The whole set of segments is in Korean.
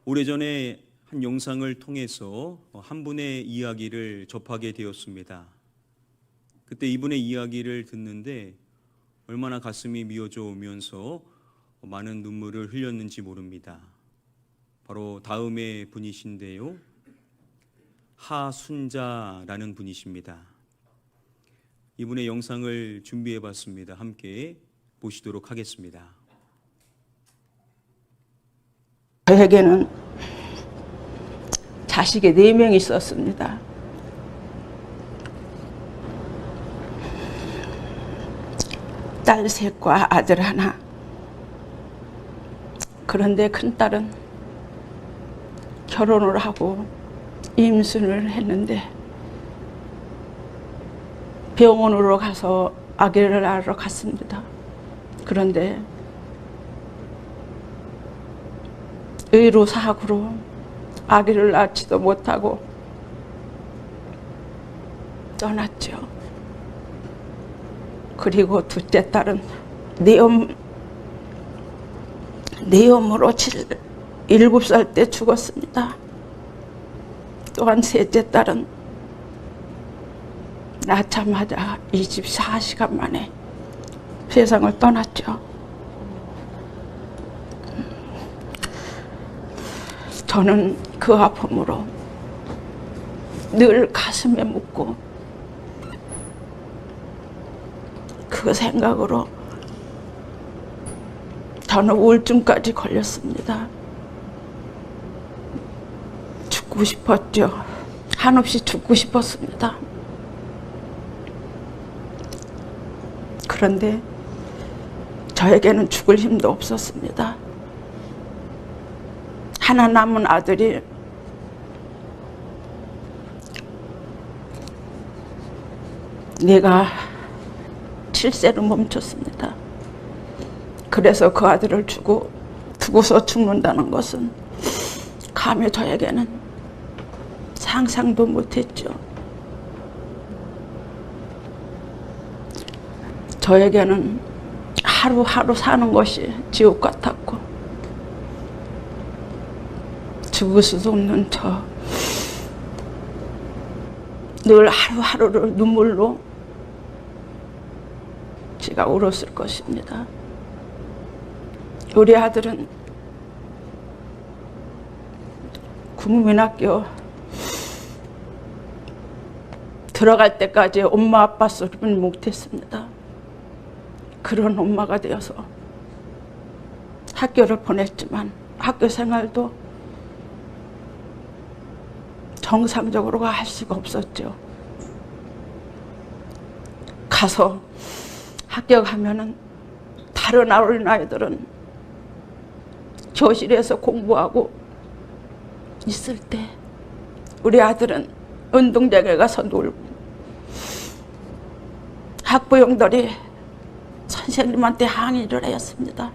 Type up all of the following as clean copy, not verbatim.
오래전에 한 영상을 통해서 한 분의 이야기를 접하게 되었습니다. 그때 이분의 이야기를 듣는데 얼마나 가슴이 미어져 오면서 많은 눈물을 흘렸는지 모릅니다. 바로 다음의 분이신데요. 하순자라는 분이십니다. 이분의 영상을 준비해 봤습니다. 함께 보시도록 하겠습니다. 저에게는 자식이 4명이 있었습니다. 딸 셋과 아들 하나. 그런데 큰딸은 결혼을 하고 임신을 했는데 병원으로 가서 아기를 낳으러 갔습니다. 그런데 의료사고로 아기를 낳지도 못하고 떠났죠. 그리고 둘째 딸은 뇌염으로 7살 때 죽었습니다. 또한 셋째 딸은 낳자마자 24시간 만에 세상을 떠났죠. 저는 그 아픔으로 늘 가슴에 묻고 그 생각으로 저는 우울증까지 걸렸습니다. 죽고 싶었죠. 한없이 죽고 싶었습니다. 그런데 저에게는 죽을 힘도 없었습니다. 하나 남은 아들이 내가 7세로 멈췄습니다. 그래서 그 아들을 두고서 죽는다는 것은 감히 저에게는 상상도 못했죠. 저에게는 하루하루 사는 것이 지옥 같았고 죽을 수도 없는 늘 하루하루를 눈물로 제가 울었을 것입니다. 우리 아들은 국민학교 들어갈 때까지 엄마 아빠 소리는 못했습니다. 그런 엄마가 되어서 학교를 보냈지만 학교 생활도 정상적으로 할 수가 없었죠. 가서 학교 가면은 다른 어린아이들은 교실에서 공부하고 있을 때 우리 아들은 운동장에 가서 놀고 학부형들이 선생님한테 항의를 했습니다.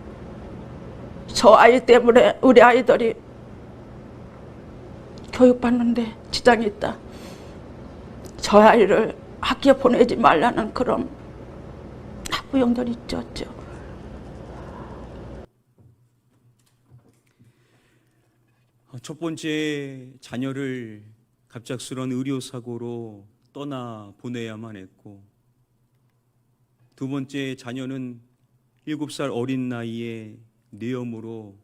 저 아이 때문에 우리 아이들이 교육받는데 지장이 있다. 저 아이를 학교에 보내지 말라는 그런 학부형들이 있었죠. 첫 번째 자녀를 갑작스러운 의료사고로 떠나 보내야만 했고, 두 번째 자녀는 7살 어린 나이에 뇌염으로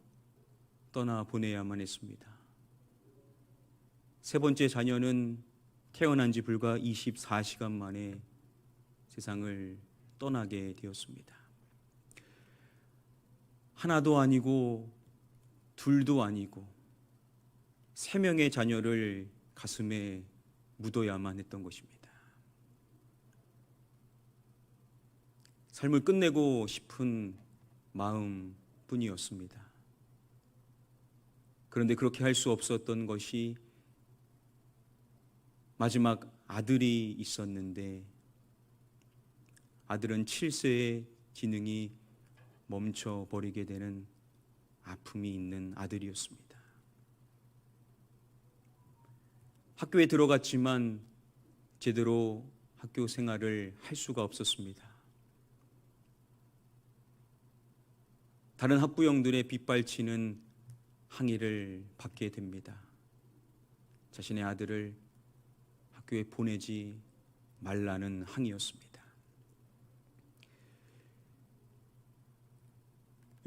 떠나 보내야만 했습니다. 세 번째 자녀는 태어난 지 불과 24시간 만에 세상을 떠나게 되었습니다. 하나도 아니고 둘도 아니고 3명의 자녀를 가슴에 묻어야만 했던 것입니다. 삶을 끝내고 싶은 마음뿐이었습니다. 그런데 그렇게 할 수 없었던 것이 마지막 아들이 있었는데, 아들은 7세의 지능이 멈춰버리게 되는 아픔이 있는 아들이었습니다. 학교에 들어갔지만 제대로 학교 생활을 할 수가 없었습니다. 다른 학부형들의 빗발치는 항의를 받게 됩니다. 자신의 아들을 학교에 보내지 말라는 항의였습니다.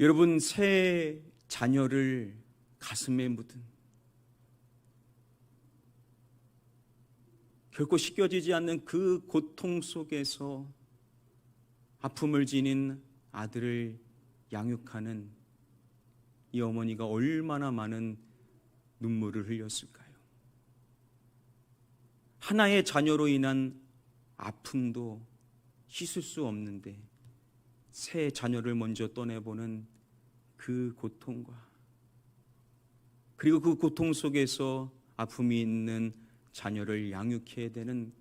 여러분, 새 자녀를 가슴에 묻은 결코 씻겨지지 않는 그 고통 속에서 아픔을 지닌 아들을 양육하는 이 어머니가 얼마나 많은 눈물을 흘렸을까요? 하나의 자녀로 인한 아픔도 씻을 수 없는데 새 자녀를 먼저 떠내보는 그 고통과 그리고 그 고통 속에서 아픔이 있는 자녀를 양육해야 되는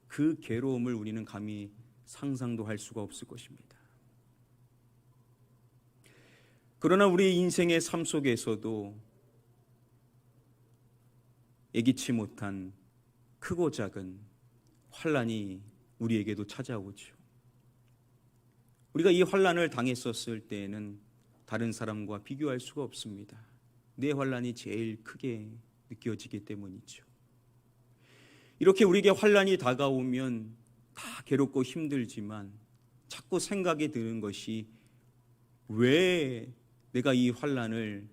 그 괴로움을 우리는 감히 상상도 할 수가 없을 것입니다. 그러나 우리 인생의 삶 속에서도 예기치 못한 크고 작은 환난이 우리에게도 찾아오죠. 우리가 이 환난을 당했었을 때에는 다른 사람과 비교할 수가 없습니다. 내 환난이 제일 크게 느껴지기 때문이죠. 이렇게 우리에게 환난이 다가오면 다 괴롭고 힘들지만 자꾸 생각이 드는 것이 왜 내가 이 환난을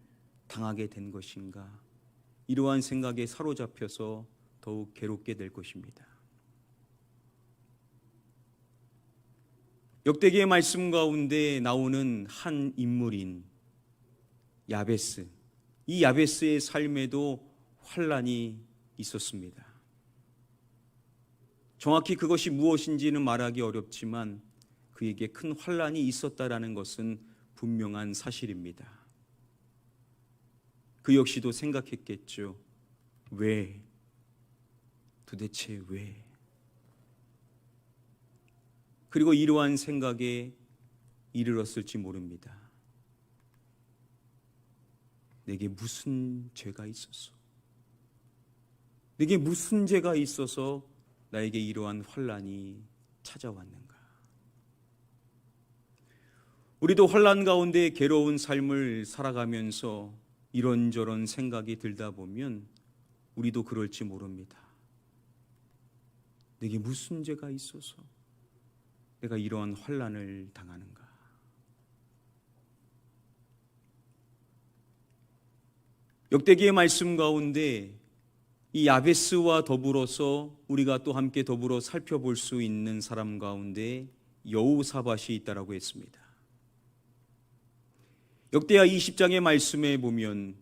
당하게 된 것인가? 이러한 생각에 사로잡혀서 더욱 괴롭게 될 것입니다. 역대기의 말씀 가운데 나오는 한 인물인 야베스, 이 야베스의 삶에도 환난이 있었습니다. 정확히 그것이 무엇인지는 말하기 어렵지만 그에게 큰 환난이 있었다라는 것은 분명한 사실입니다. 그 역시도 생각했겠죠. 왜? 도대체 왜? 그리고 이러한 생각에 이르렀을지 모릅니다. 내게 무슨 죄가 있어서? 내게 무슨 죄가 있어서 나에게 이러한 환난이 찾아왔는가? 우리도 환난 가운데 괴로운 삶을 살아가면서 이런저런 생각이 들다 보면 우리도 그럴지 모릅니다. 내게 무슨 죄가 있어서 내가 이러한 환난을 당하는가? 역대기의 말씀 가운데 이 야베스와 더불어서 우리가 또 함께 더불어 살펴볼 수 있는 사람 가운데 여호사밧이 있다라고 했습니다. 역대하 20장의 말씀에 보면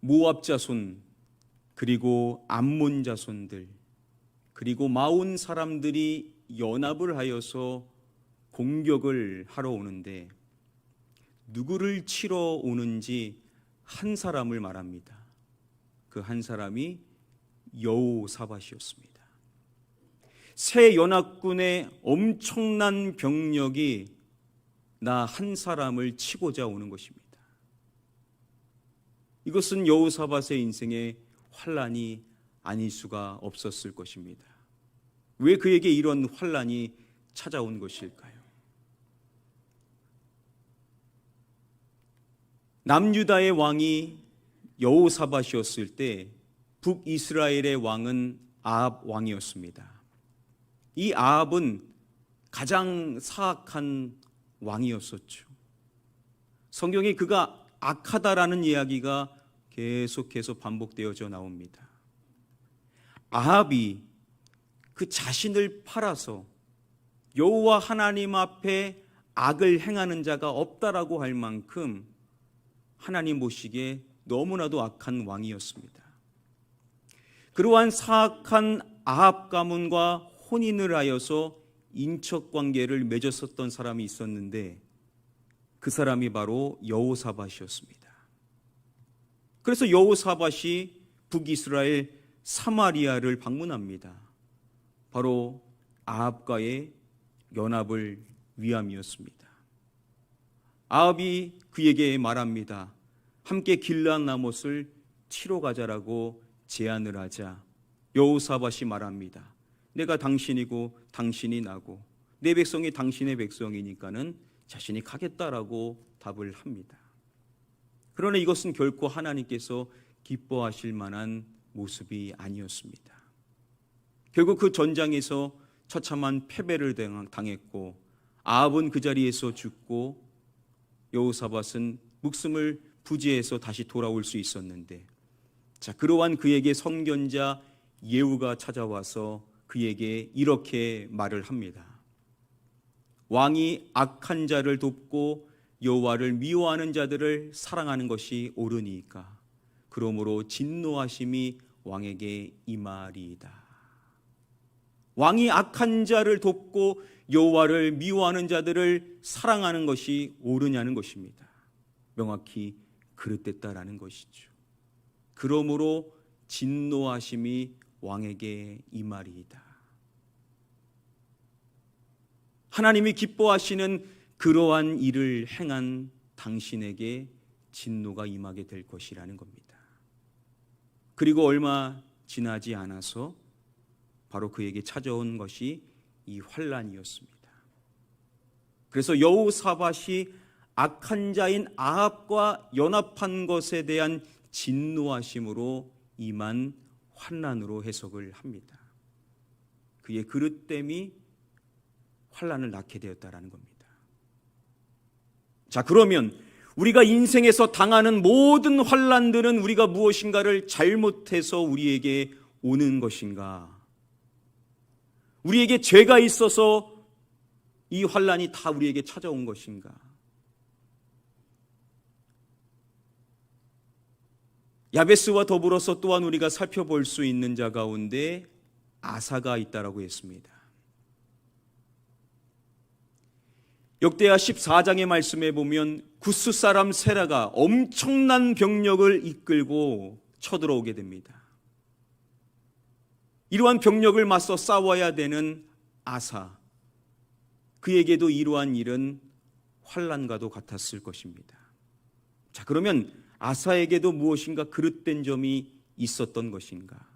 모압 자손 그리고 암몬 자손들 그리고 마온 사람들이 연합을 하여서 공격을 하러 오는데 누구를 치러 오는지 한 사람을 말합니다. 그 한 사람이 여호사밧이었습니다. 새 연합군의 엄청난 병력이 나 한 사람을 치고자 오는 것입니다. 이것은 여호사밧의 인생의 환난이 아닐 수가 없었을 것입니다. 왜 그에게 이런 환난이 찾아온 것일까요? 남유다의 왕이 여호사밧이었을 때 북이스라엘의 왕은 아합 왕이었습니다. 이 아합은 가장 사악한 왕이었었죠. 성경에 그가 악하다라는 이야기가 계속해서 반복되어져 나옵니다. 아합이 그 자신을 팔아서 여호와 하나님 앞에 악을 행하는 자가 없다라고 할 만큼 하나님 보시기에 너무나도 악한 왕이었습니다. 그러한 사악한 아합 가문과 혼인을 하여서 인척 관계를 맺었었던 사람이 있었는데 그 사람이 바로 여호사밧이었습니다. 그래서 여호사밧이 북이스라엘 사마리아를 방문합니다. 바로 아합과의 연합을 위함이었습니다. 아합이 그에게 말합니다. 함께 길르앗라못을 치러 가자라고 제안을 하자 여호사밧이 말합니다. 내가 당신이고 당신이 나고 내 백성이 당신의 백성이니까는 자신이 가겠다라고 답을 합니다. 그러나 이것은 결코 하나님께서 기뻐하실 만한 모습이 아니었습니다. 결국 그 전장에서 처참한 패배를 당했고 아합은 그 자리에서 죽고 여호사밧은 목숨을 부지해서 다시 돌아올 수 있었는데, 자, 그러한 그에게 선견자 예후가 찾아와서 그에게 이렇게 말을 합니다. 왕이 악한 자를 돕고 여호와를 미워하는 자들을 사랑하는 것이 옳으니까 그러므로 진노하심이 왕에게 임하리이다. 왕이 악한 자를 돕고 여호와를 미워하는 자들을 사랑하는 것이 옳으냐는 것입니다. 명확히 그릇됐다라는 것이죠. 그러므로 진노하심이 왕에게 임하리이다. 하나님이 기뻐하시는 그러한 일을 행한 당신에게 진노가 임하게 될 것이라는 겁니다. 그리고 얼마 지나지 않아서 바로 그에게 찾아온 것이 이 환난이었습니다. 그래서 여호사밧이 악한 자인 아합과 연합한 것에 대한 진노하심으로 임한 환난으로 해석을 합니다. 그의 그릇됨이 환난을 낳게 되었다라는 겁니다. 자, 그러면 우리가 인생에서 당하는 모든 환난들은 우리가 무엇인가를 잘못해서 우리에게 오는 것인가? 우리에게 죄가 있어서 이 환난이 다 우리에게 찾아온 것인가? 야베스와 더불어서 또한 우리가 살펴볼 수 있는 자 가운데 아사가 있다라고 했습니다. 역대하 14장의 말씀에 보면 구스 사람 세라가 엄청난 병력을 이끌고 쳐들어오게 됩니다. 이러한 병력을 맞서 싸워야 되는 아사, 그에게도 이러한 일은 환난과도 같았을 것입니다. 자, 그러면 아사에게도 무엇인가 그릇된 점이 있었던 것인가?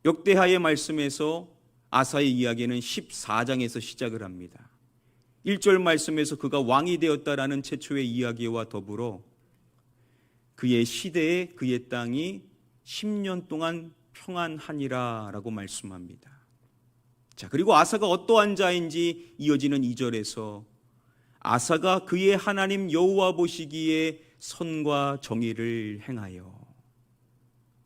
역대하의 말씀에서 아사의 이야기는 14장에서 시작을 합니다. 1절 말씀에서 그가 왕이 되었다라는 최초의 이야기와 더불어 그의 시대에 그의 땅이 10년 동안 평안하니라 라고 말씀합니다. 자, 그리고 아사가 어떠한 자인지 이어지는 2절에서 아사가 그의 하나님 여호와 보시기에 선과 정의를 행하여,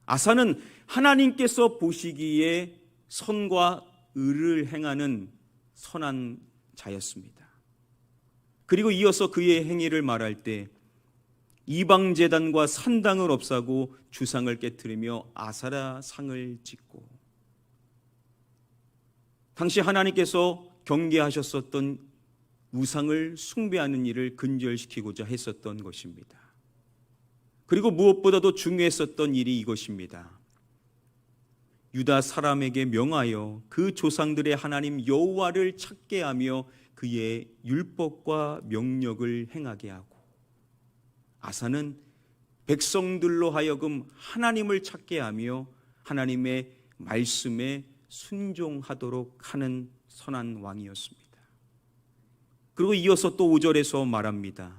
아사는 하나님께서 보시기에 선과 의를 행하는 선한 자였습니다. 그리고 이어서 그의 행위를 말할 때 이방 제단과 산당을 없애고 주상을 깨트리며 아사라 상을 짓고, 당시 하나님께서 경계하셨었던 우상을 숭배하는 일을 근절시키고자 했었던 것입니다. 그리고 무엇보다도 중요했었던 일이 이것입니다. 유다 사람에게 명하여 그 조상들의 하나님 여호와를 찾게 하며 그의 율법과 명령을 행하게 하고, 아사는 백성들로 하여금 하나님을 찾게 하며 하나님의 말씀에 순종하도록 하는 선한 왕이었습니다. 그리고 이어서 또 5절에서 말합니다.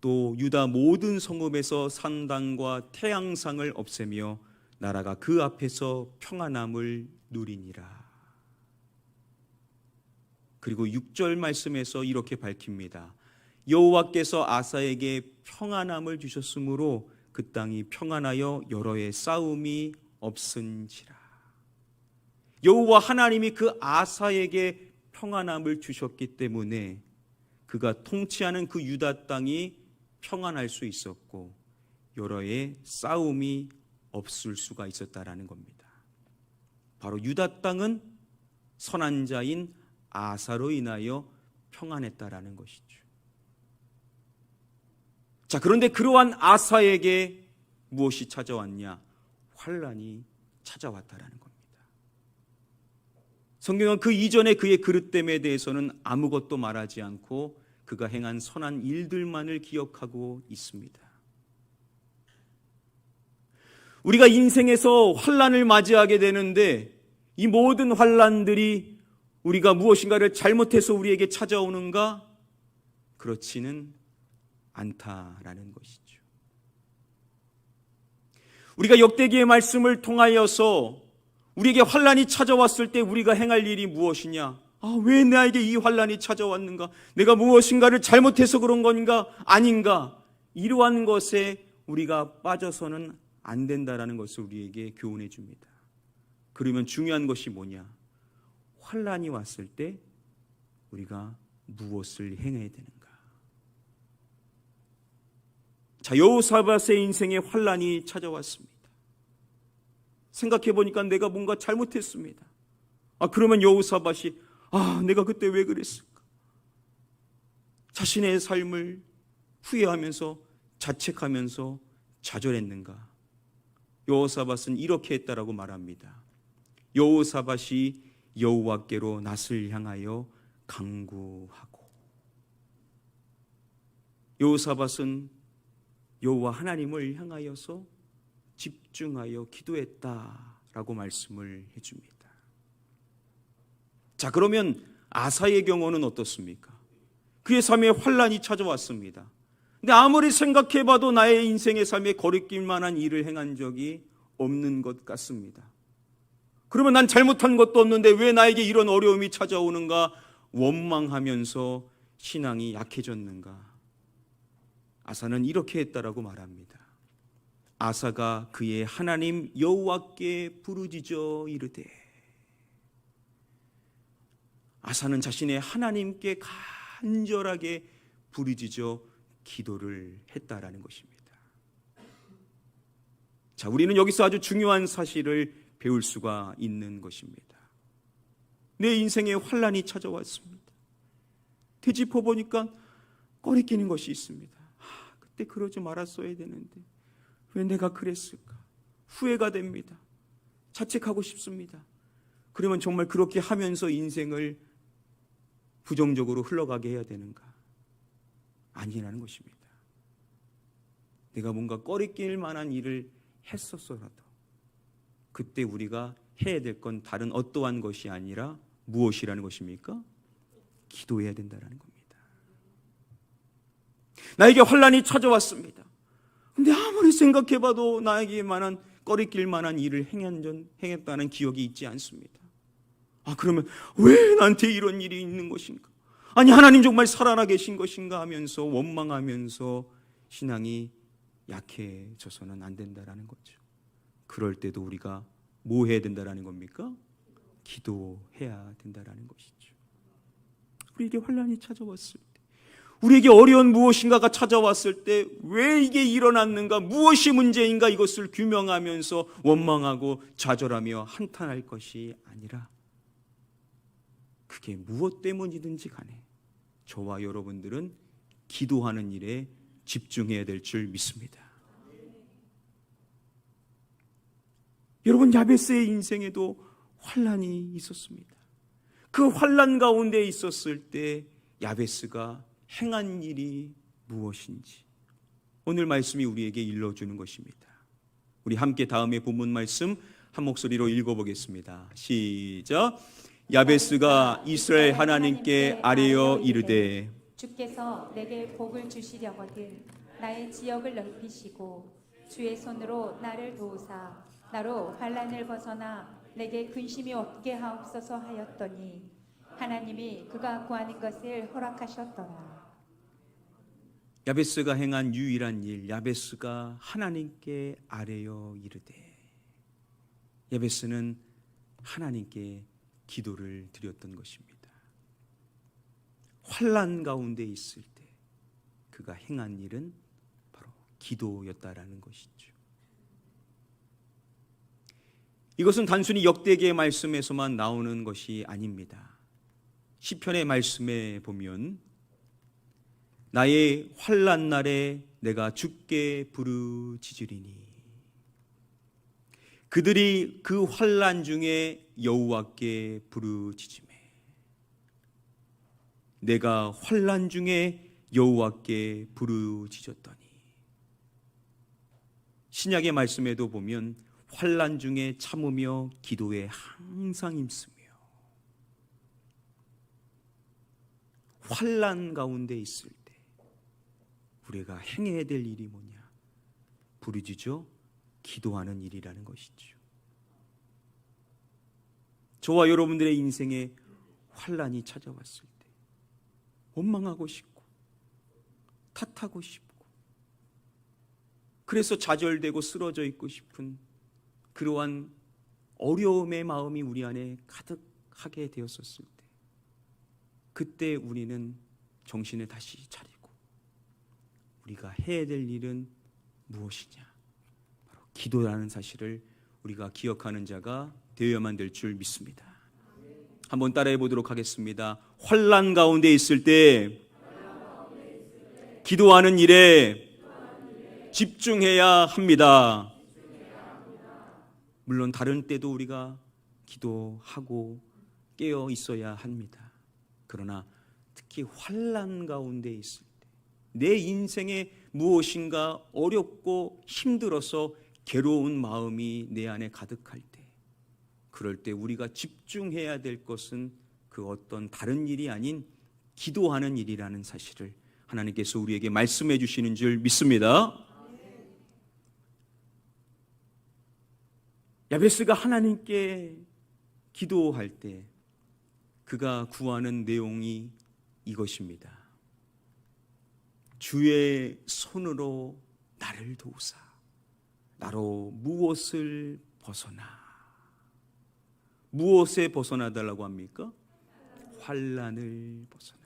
또 유다 모든 성읍에서 산당과 태양상을 없애며 나라가 그 앞에서 평안함을 누리니라. 그리고 6절 말씀에서 이렇게 밝힙니다. 여호와께서 아사에게 평안함을 주셨으므로 그 땅이 평안하여 여러 해 싸움이 없은지라. 여호와 하나님이 그 아사에게 평안함을 주셨기 때문에 그가 통치하는 그 유다 땅이 평안할 수 있었고 여러 해 싸움이 없을 수가 있었다라는 겁니다. 바로 유다 땅은 선한 자인 아사로 인하여 평안했다라는 것이죠. 자, 그런데 그러한 아사에게 무엇이 찾아왔냐? 환난이 찾아왔다라는 겁니다. 성경은 그 이전에 그의 그릇됨에 대해서는 아무것도 말하지 않고 그가 행한 선한 일들만을 기억하고 있습니다. 우리가 인생에서 환난을 맞이하게 되는데 이 모든 환난들이 우리가 무엇인가를 잘못해서 우리에게 찾아오는가? 그렇지는 않다라는 것이죠. 우리가 역대기의 말씀을 통하여서 우리에게 환난이 찾아왔을 때 우리가 행할 일이 무엇이냐? 왜 나에게 이 환난이 찾아왔는가? 내가 무엇인가를 잘못해서 그런 건가? 아닌가? 이러한 것에 우리가 빠져서는 안 된다라는 것을 우리에게 교훈해 줍니다. 그러면 중요한 것이 뭐냐? 환난이 왔을 때 우리가 무엇을 행해야 되는가? 자, 여호사밧의 인생에 환난이 찾아왔습니다. 생각해 보니까 내가 뭔가 잘못했습니다. 그러면 여호사밧이 내가 그때 왜 그랬을까? 자신의 삶을 후회하면서 자책하면서 좌절했는가? 여호사밧은 이렇게 했다라고 말합니다. 여호사밧이 여호와께로 낯을 향하여 간구하고. 여호사밧은 여호와 하나님을 향하여서 집중하여 기도했다라고 말씀을 해줍니다. 자, 그러면 아사의 경우는 어떻습니까? 그의 삶에 환난이 찾아왔습니다. 근데 아무리 생각해봐도 나의 인생의 삶에 거리낄 만한 일을 행한 적이 없는 것 같습니다. 그러면 난 잘못한 것도 없는데 왜 나에게 이런 어려움이 찾아오는가? 원망하면서 신앙이 약해졌는가? 아사는 이렇게 했다라고 말합니다. 아사가 그의 하나님 여호와께 부르짖어 이르되. 아사는 자신의 하나님께 간절하게 부르짖어 기도를 했다라는 것입니다. 자, 우리는 여기서 아주 중요한 사실을 배울 수가 있는 것입니다. 내 인생에 환난이 찾아왔습니다. 되짚어 보니까 꺼리끼는 것이 있습니다. 그때 그러지 말았어야 되는데 왜 내가 그랬을까? 후회가 됩니다. 자책하고 싶습니다. 그러면 정말 그렇게 하면서 인생을 부정적으로 흘러가게 해야 되는가? 아니라는 것입니다. 내가 뭔가 꺼리낄 만한 일을 했었어라도 그때 우리가 해야 될 건 다른 어떠한 것이 아니라 무엇이라는 것입니까? 기도해야 된다는 겁니다. 나에게 환난이 찾아왔습니다. 근데 아무리 생각해봐도 나에게 꺼리낄 만한 일을 행했다는 기억이 있지 않습니다. 그러면 왜 나한테 이런 일이 있는 것인가? 아니, 하나님 정말 살아나 계신 것인가 하면서 원망하면서 신앙이 약해져서는 안 된다라는 거죠. 그럴 때도 우리가 뭐 해야 된다라는 겁니까? 기도해야 된다라는 것이죠. 우리에게 환난이 찾아왔을 때, 우리에게 어려운 무엇인가가 찾아왔을 때 왜 이게 일어났는가, 무엇이 문제인가 이것을 규명하면서 원망하고 좌절하며 한탄할 것이 아니라 그게 무엇 때문이든지 간에 저와 여러분들은 기도하는 일에 집중해야 될 줄 믿습니다. 여러분, 야베스의 인생에도 환난이 있었습니다. 그 환난 가운데 있었을 때 야베스가 행한 일이 무엇인지 오늘 말씀이 우리에게 일러주는 것입니다. 우리 함께 다음에 본문 말씀 한 목소리로 읽어보겠습니다. 시작. 야베스가 이스라엘 하나님께 아뢰어 이르되 주께서 내게 복을 주시려거든 나의 지역을 넓히시고 주의 손으로 나를 도우사 나로 환난을 벗어나 내게 근심이 없게 하옵소서 하였더니 하나님이 그가 구하는 것을 허락하셨더라. 야베스가 행한 유일한 일, 야베스가 하나님께 아뢰어 이르되. 야베스는 하나님께 기도를 드렸던 것입니다. 환난 가운데 있을 때 그가 행한 일은 바로 기도였다라는 것이죠. 이것은 단순히 역대기의 말씀에서만 나오는 것이 아닙니다. 시편의 말씀에 보면 나의 환난 날에 내가 주께 부르짖으리니 그들이 그 환난 중에 여호와께 부르짖으매 내가 환난 중에 여호와께 부르짖었더니. 신약의 말씀에도 보면 환난 중에 참으며 기도에 항상 힘쓰며 환난 가운데 있을 때 우리가 행해야 될 일이 뭐냐? 부르짖어 기도하는 일이라는 것이죠. 저와 여러분들의 인생에 환난이 찾아왔을 때 원망하고 싶고 탓하고 싶고 그래서 좌절되고 쓰러져 있고 싶은 그러한 어려움의 마음이 우리 안에 가득하게 되었었을 때 그때 우리는 정신을 다시 차리고 우리가 해야 될 일은 무엇이냐? 바로 기도라는 사실을 우리가 기억하는 자가 되어야만 될 줄 믿습니다. 한번 따라해 보도록 하겠습니다. 환난 가운데 있을 때 기도하는 일에 집중해야 합니다. 물론 다른 때도 우리가 기도하고 깨어 있어야 합니다. 그러나 특히 환난 가운데 있을 때 내 인생에 무엇인가 어렵고 힘들어서 괴로운 마음이 내 안에 가득할 때 그럴 때 우리가 집중해야 될 것은 그 어떤 다른 일이 아닌 기도하는 일이라는 사실을 하나님께서 우리에게 말씀해 주시는 줄 믿습니다. 야베스가 하나님께 기도할 때 그가 구하는 내용이 이것입니다. 주의 손으로 나를 도우사 나로 무엇을 벗어나 무엇에 벗어나달라고 합니까? 환난을 벗어나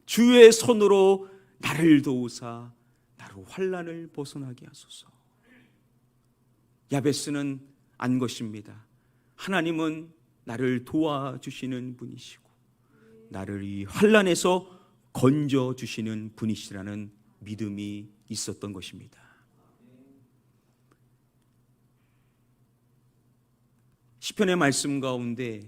주의 손으로 나를 도우사 나로 환난을 벗어나게 하소서. 야베스는 안 것입니다. 하나님은 나를 도와주시는 분이시고 나를 이 환난에서 건져주시는 분이시라는 믿음이 있었던 것입니다. 시편의 말씀 가운데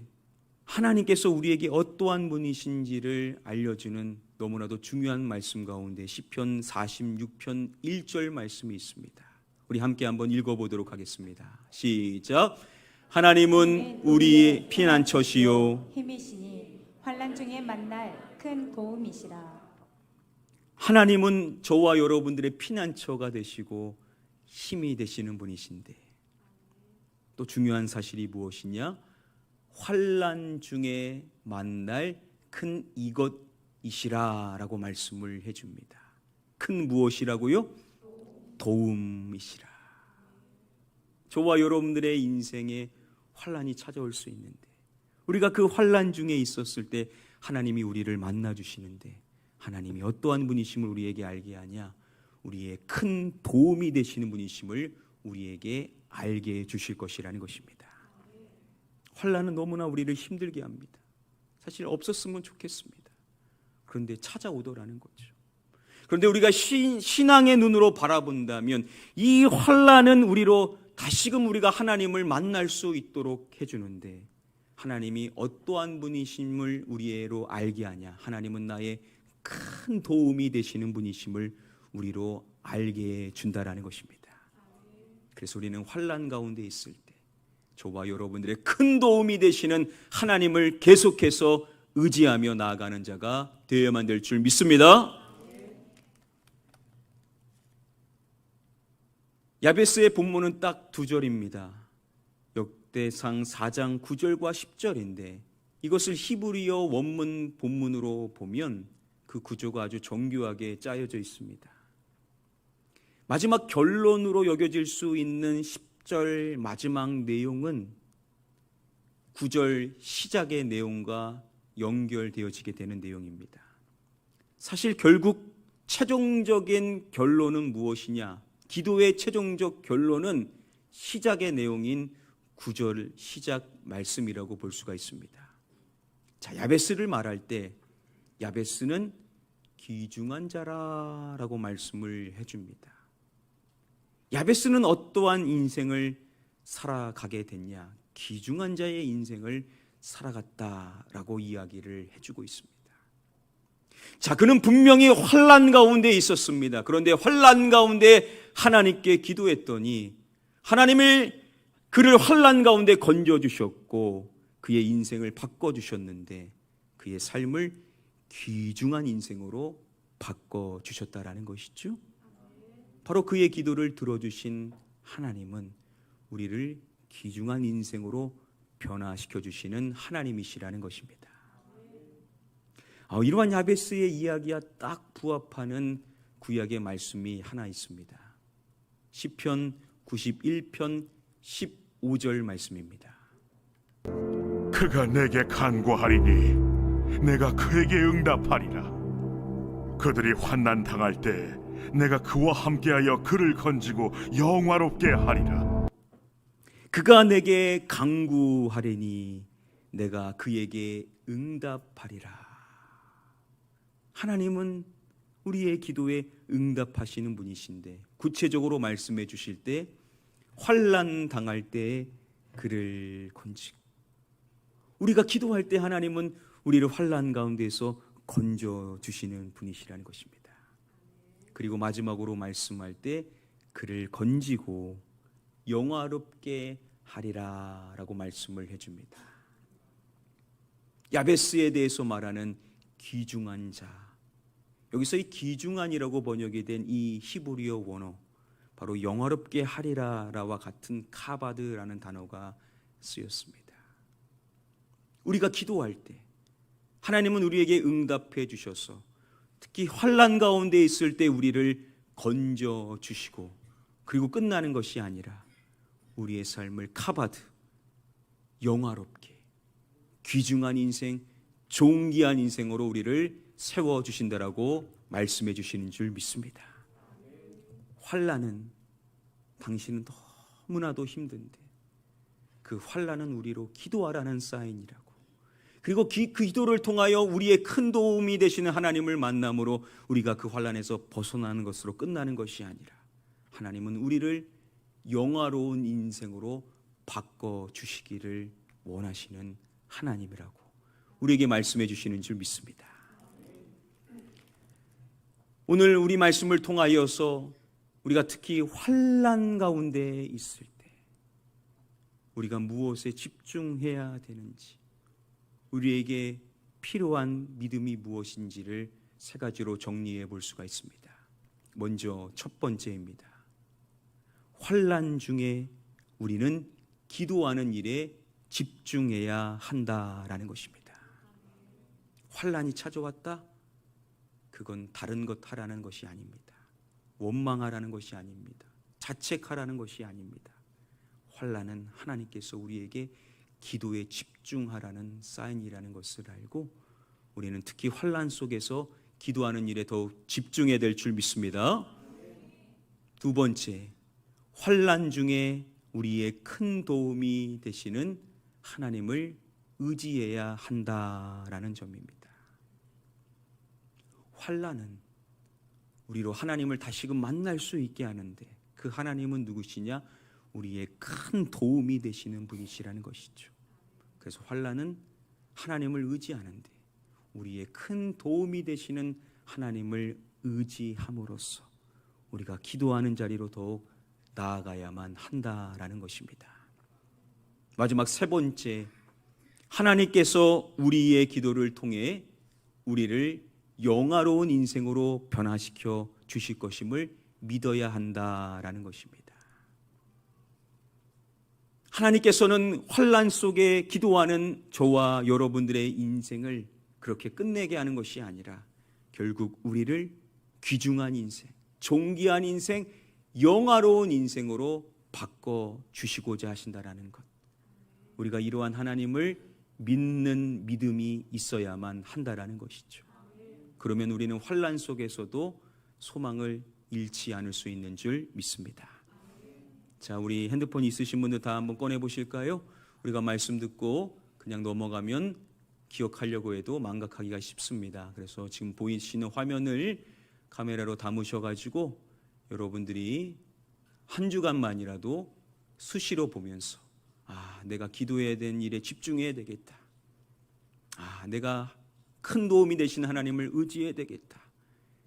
하나님께서 우리에게 어떠한 분이신지를 알려주는 너무나도 중요한 말씀 가운데 시편 46편 1절 말씀이 있습니다. 우리 함께 한번 읽어보도록 하겠습니다. 시작. 하나님은 우리의 피난처시요 힘이시니 환난 중에 만날 큰 도움이시라. 하나님은 저와 여러분들의 피난처가 되시고 힘이 되시는 분이신데 또 중요한 사실이 무엇이냐? 환난 중에 만날 큰 이것이시라 라고 말씀을 해줍니다. 큰 무엇이라고요? 도움이시라. 저와 여러분들의 인생에 환난이 찾아올 수 있는데 우리가 그 환난 중에 있었을 때 하나님이 우리를 만나주시는데 하나님이 어떠한 분이심을 우리에게 알게 하냐? 우리의 큰 도움이 되시는 분이심을 우리에게 알게 해 주실 것이라는 것입니다. 환난은 너무나 우리를 힘들게 합니다. 사실 없었으면 좋겠습니다. 그런데 찾아오더라는 거죠. 그런데 우리가 신앙의 눈으로 바라본다면 이 환난은 우리로 다시금 우리가 하나님을 만날 수 있도록 해주는데 하나님이 어떠한 분이심을 우리로 알게 하냐? 하나님은 나의 큰 도움이 되시는 분이심을 우리로 알게 해준다라는 것입니다. 그래서 우리는 환난 가운데 있을 때 저와 여러분들의 큰 도움이 되시는 하나님을 계속해서 의지하며 나아가는 자가 되어야만 될 줄 믿습니다. 야베스의 본문은 딱 2절입니다. 역대상 4장 9절과 10절인데 이것을 히브리어 원문 본문으로 보면 그 구조가 아주 정교하게 짜여져 있습니다. 마지막 결론으로 여겨질 수 있는 10절 마지막 내용은 9절 시작의 내용과 연결되어지게 되는 내용입니다. 사실 결국 최종적인 결론은 무엇이냐? 기도의 최종적 결론은 시작의 내용인 9절 시작 말씀이라고 볼 수가 있습니다. 자, 야베스를 말할 때 야베스는 귀중한 자라라고 말씀을 해줍니다. 야베스는 어떠한 인생을 살아가게 됐냐? 귀중한 자의 인생을 살아갔다라고 이야기를 해주고 있습니다. 자, 그는 분명히 환난 가운데 있었습니다. 그런데 환난 가운데 하나님께 기도했더니 하나님이 그를 환난 가운데 건져주셨고 그의 인생을 바꿔주셨는데 그의 삶을 귀중한 인생으로 바꿔 주셨다라는 것이죠. 바로 그의 기도를 들어주신 하나님은 우리를 귀중한 인생으로 변화시켜 주시는 하나님이시라는 것입니다. 이러한 야베스의 이야기와 딱 부합하는 구약의 말씀이 하나 있습니다. 시편 91편 15절 말씀입니다. 그가 내게 간구하리니 내가 그에게 응답하리라. 그들이 환난 당할 때 내가 그와 함께하여 그를 건지고 영화롭게 하리라. 그가 내게 간구하리니 내가 그에게 응답하리라. 하나님은 우리의 기도에 응답하시는 분이신데, 구체적으로 말씀해 주실 때 환난 당할 때 그를 건지고, 우리가 기도할 때 하나님은 우리를 환난 가운데에서 건져 주시는 분이시라는 것입니다. 그리고 마지막으로 말씀할 때 그를 건지고 영화롭게 하리라라고 말씀을 해줍니다. 야베스에 대해서 말하는 귀중한 자, 여기서 이 귀중한이라고 번역이 된 이 히브리어 원어, 바로 영화롭게 하리라와 같은 카바드라는 단어가 쓰였습니다. 우리가 기도할 때 하나님은 우리에게 응답해 주셔서 특히 환난 가운데 있을 때 우리를 건져 주시고, 그리고 끝나는 것이 아니라 우리의 삶을 카바드, 영화롭게 귀중한 인생, 존귀한 인생으로 우리를 세워주신다라고 말씀해 주시는 줄 믿습니다. 환난은 당신은 너무나도 힘든데 그 환난은 우리로 기도하라는 사인이라고, 그리고 그 기도를 통하여 우리의 큰 도움이 되시는 하나님을 만남으로 우리가 그 환난에서 벗어나는 것으로 끝나는 것이 아니라 하나님은 우리를 영화로운 인생으로 바꿔주시기를 원하시는 하나님이라고 우리에게 말씀해 주시는 줄 믿습니다. 오늘 우리 말씀을 통하여서 우리가 특히 환난 가운데 있을 때 우리가 무엇에 집중해야 되는지, 우리에게 필요한 믿음이 무엇인지를 세 가지로 정리해 볼 수가 있습니다. 먼저 첫 번째입니다. 환난 중에 우리는 기도하는 일에 집중해야 한다라는 것입니다. 환난이 찾아왔다? 그건 다른 것 하라는 것이 아닙니다. 원망하라는 것이 아닙니다. 자책하라는 것이 아닙니다. 환난은 하나님께서 우리에게 기도에 집중하라는 사인이라는 것을 알고 우리는 특히 환난 속에서 기도하는 일에 더욱 집중해야 될 줄 믿습니다. 두 번째, 환난 중에 우리의 큰 도움이 되시는 하나님을 의지해야 한다라는 점입니다. 환난은 우리로 하나님을 다시금 만날 수 있게 하는데, 그 하나님은 누구시냐? 우리의 큰 도움이 되시는 분이시라는 것이죠. 그래서 환난은 하나님을 의지하는데 우리의 큰 도움이 되시는 하나님을 의지함으로써 우리가 기도하는 자리로 더욱 나아가야만 한다라는 것입니다. 마지막 세 번째, 하나님께서 우리의 기도를 통해 우리를 영화로운 인생으로 변화시켜 주실 것임을 믿어야 한다라는 것입니다. 하나님께서는 환난 속에 기도하는 저와 여러분들의 인생을 그렇게 끝내게 하는 것이 아니라 결국 우리를 귀중한 인생, 존귀한 인생, 영화로운 인생으로 바꿔 주시고자 하신다라는 것, 우리가 이러한 하나님을 믿는 믿음이 있어야만 한다라는 것이죠. 그러면 우리는 환난 속에서도 소망을 잃지 않을 수 있는 줄 믿습니다. 자, 우리 핸드폰 있으신 분들 다 한번 꺼내 보실까요? 우리가 말씀 듣고 그냥 넘어가면 기억하려고 해도 망각하기가 쉽습니다. 그래서 지금 보이시는 화면을 카메라로 담으셔가지고 여러분들이 한 주간만이라도 수시로 보면서, 내가 기도해야 되는 일에 집중해야 되겠다. 내가 큰 도움이 되신 하나님을 의지해야 되겠다.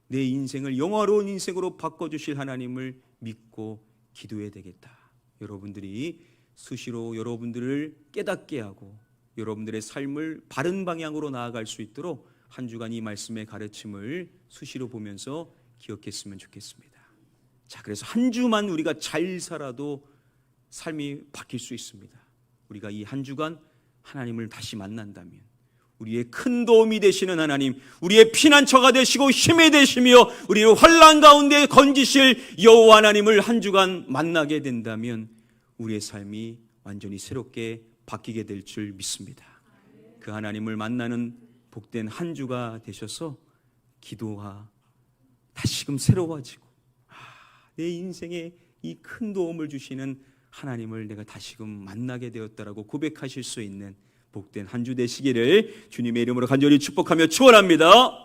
내 인생을 영화로운 인생으로 바꿔주실 하나님을 믿고 기도해야 되겠다. 여러분들이 수시로 여러분들을 깨닫게 하고 여러분들의 삶을 바른 방향으로 나아갈 수 있도록 한 주간 이 말씀의 가르침을 수시로 보면서 기억했으면 좋겠습니다. 자, 그래서 한 주만 우리가 잘 살아도 삶이 바뀔 수 있습니다. 우리가 이 한 주간 하나님을 다시 만난다면 우리의 큰 도움이 되시는 하나님, 우리의 피난처가 되시고 힘이 되시며 우리를 환난 가운데 건지실 여호와 하나님을 한 주간 만나게 된다면 우리의 삶이 완전히 새롭게 바뀌게 될 줄 믿습니다. 그 하나님을 만나는 복된 한 주가 되셔서 기도가 다시금 새로워지고 내 인생에 이 큰 도움을 주시는 하나님을 내가 다시금 만나게 되었다라고 고백하실 수 있는 복된 한 주 되시기를 주님의 이름으로 간절히 축복하며 축원합니다.